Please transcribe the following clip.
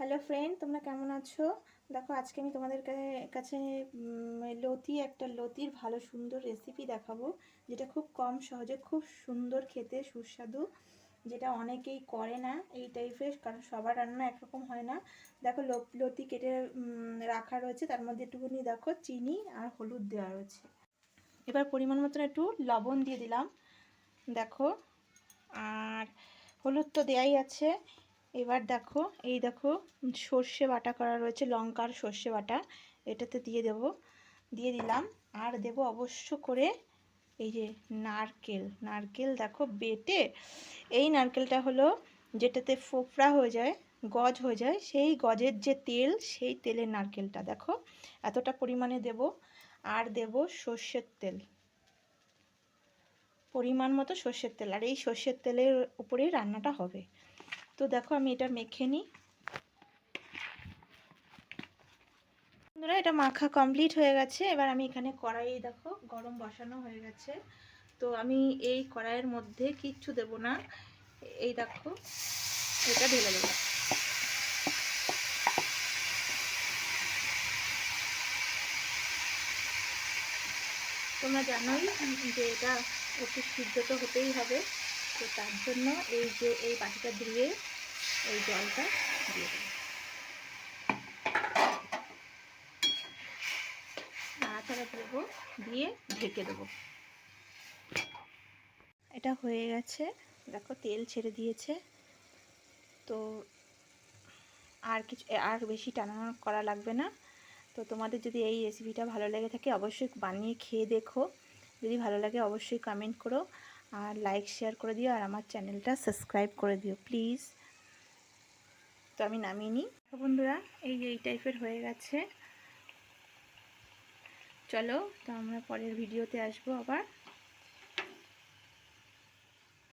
Hello friend, তোমরা কেমন আছো? দেখো, আজকে আমি তোমাদের কাছে লতির ভালো সুন্দর রেসিপি দেখাবো, যেটা খুব কম সহজে খুব সুন্দর খেতে সুস্বাদু, যেটা অনেকেই করে না এই টাইপের, কারণ সবার রান্না একরকম হয় না। দেখো, লতি কেটে রাখা রয়েছে, তার মধ্যে একটুখানি দেখো চিনি আর হলুদ দেওয়া রয়েছে। এবার পরিমাণ মতন একটু লবণ দিয়ে দিলাম, দেখো, আর হলুদ তো দেয়াই আছে। এবার দেখো, এই দেখো সর্ষে বাটা করা রয়েছে, লঙ্কার সর্ষে বাটা, এটাতে দিয়ে দিলাম। আর দেব অবশ্য করে এই যে নারকেল দেখো বেটে, এই নারকেলটা হলো যেটাতে ফোফরা হয়ে যায়, গজ হয়ে যায়, সেই গজের যে তেল, সেই তেলের নারকেলটা দেখো এতটা পরিমাণে দেব। আর দেব সর্ষের তেল, পরিমাণ মতো সর্ষের তেল, আর এই সর্ষের তেলের উপরেই রান্নাটা হবে। তো দেখো, আমি এটা মেখে নিই। বন্ধুরা, এটা মাখা কমপ্লিট হয়ে গেছে। এবার আমি এখানে কড়াই দেখো গরম বসানো হয়ে গেছে। তো আমি এই কড়াইয়ের মধ্যে কিচ্ছু দেব না, এই দেখো এটা ঢেলে দেবো। তোমরা জানোই যে এটা একটু সিদ্ধ তো হতেই হবে, তো তার জন্য এই বাটিটা ধুয়ে এই জলটা দিয়ে দেবো, নাড়াচাড়া দেবো, দিয়ে ঢেকে দেবো। এটা হয়ে গেছে, দেখো তেল ছেড়ে দিয়েছে। তো আর বেশি টানা করা লাগবে না। তো তোমাদের যদি এই রেসিপিটা ভালো লেগে থাকে অবশ্যই বানিয়ে খেয়ে দেখো। যদি ভালো লাগে অবশ্যই কমেন্ট করো, আর লাইক শেয়ার করে দিও, আর আমার চ্যানেলটা সাবস্ক্রাইব করে দিও প্লিজ। তো আমি নামিয়ে নিই। বন্ধুরা, এই টাইপের হয়ে গেছে। চলো, তো আমরা পরের ভিডিওতে আসবো আবার।